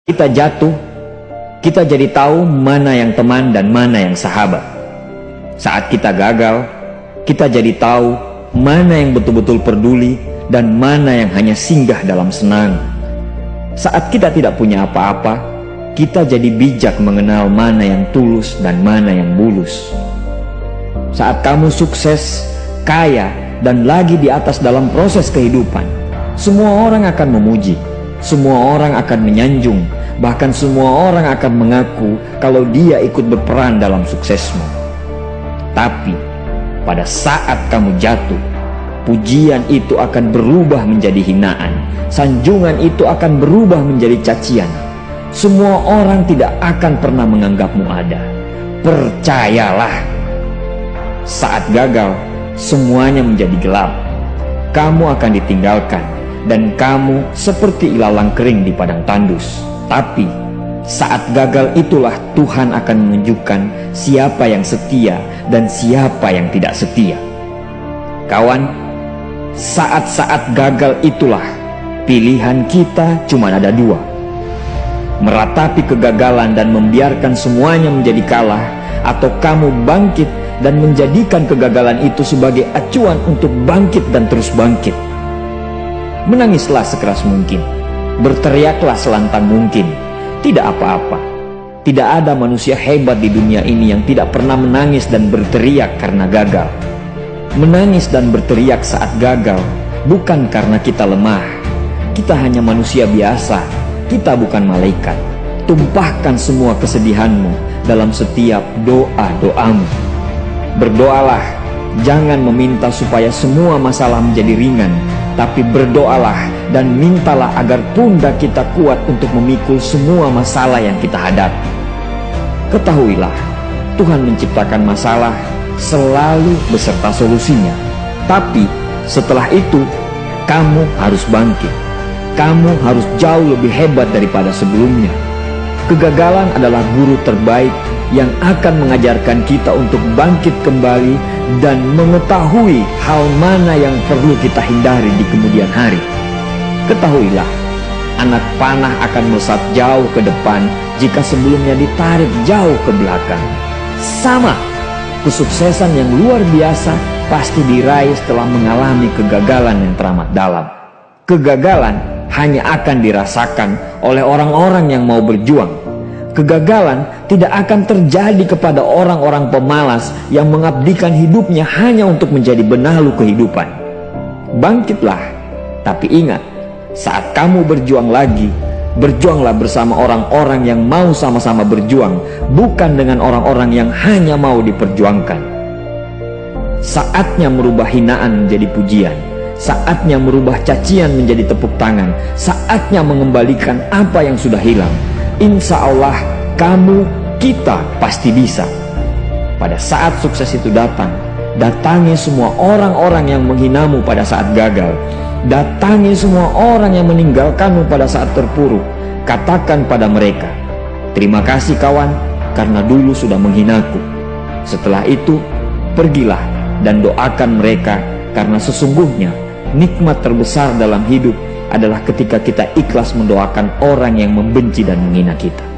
Kita jatuh, kita jadi tahu mana yang teman dan mana yang sahabat. Saat kita gagal, kita jadi tahu mana yang betul-betul peduli dan mana yang hanya singgah dalam senang. Saat kita tidak punya apa-apa, kita jadi bijak mengenal mana yang tulus dan mana yang bulus. Saat kamu sukses, kaya, dan lagi di atas dalam proses kehidupan, semua orang akan memuji. Semua orang akan menyanjung, bahkan semua orang akan mengaku kalau dia ikut berperan dalam suksesmu. Tapi pada saat kamu jatuh, pujian itu akan berubah menjadi hinaan, sanjungan itu akan berubah menjadi cacian. Semua orang tidak akan pernah menganggapmu ada. Percayalah, saat gagal, semuanya menjadi gelap. Kamu akan ditinggalkan, dan kamu seperti ilalang kering di padang tandus. Tapi saat gagal itulah Tuhan akan menunjukkan siapa yang setia dan siapa yang tidak setia. Kawan, saat-saat gagal itulah pilihan kita cuma ada dua: meratapi kegagalan dan membiarkan semuanya menjadi kalah, atau kamu bangkit dan menjadikan kegagalan itu sebagai acuan untuk bangkit dan terus bangkit. Menangislah sekeras mungkin, berteriaklah selantang mungkin. Tidak apa-apa. Tidak ada manusia hebat di dunia ini yang tidak pernah menangis dan berteriak karena gagal. Menangis dan berteriak saat gagal bukan karena kita lemah. Kita hanya manusia biasa. Kita bukan malaikat. Tumpahkan semua kesedihanmu dalam setiap doa-doamu. Berdoalah, jangan meminta supaya semua masalah menjadi ringan, tapi berdoalah dan mintalah agar pundak kita kuat untuk memikul semua masalah yang kita hadapi. Ketahuilah, Tuhan menciptakan masalah selalu beserta solusinya. Tapi setelah itu, kamu harus bangkit. Kamu harus jauh lebih hebat daripada sebelumnya. Kegagalan adalah guru terbaik yang akan mengajarkan kita untuk bangkit kembali dan mengetahui hal mana yang perlu kita hindari di kemudian hari. Ketahuilah, anak panah akan melesat jauh ke depan jika sebelumnya ditarik jauh ke belakang. Sama, kesuksesan yang luar biasa pasti diraih setelah mengalami kegagalan yang teramat dalam. Kegagalan hanya akan dirasakan oleh orang-orang yang mau berjuang. Kegagalan tidak akan terjadi kepada orang-orang pemalas yang mengabdikan hidupnya hanya untuk menjadi benalu kehidupan. Bangkitlah, tapi ingat, saat kamu berjuang lagi, berjuanglah bersama orang-orang yang mau sama-sama berjuang, bukan dengan orang-orang yang hanya mau diperjuangkan. Saatnya merubah hinaan menjadi pujian. Saatnya merubah cacian menjadi tepuk tangan. Saatnya mengembalikan apa yang sudah hilang. Insya Allah kamu, kita pasti bisa. Pada saat sukses itu datang, datangi semua orang-orang yang menghinamu pada saat gagal. Datangi semua orang yang meninggalkanmu pada saat terpuruk. Katakan pada mereka, terima kasih kawan, karena dulu sudah menghinaku. Setelah itu, pergilah dan doakan mereka, karena sesungguhnya nikmat terbesar dalam hidup adalah ketika kita ikhlas mendoakan orang yang membenci dan menghina kita.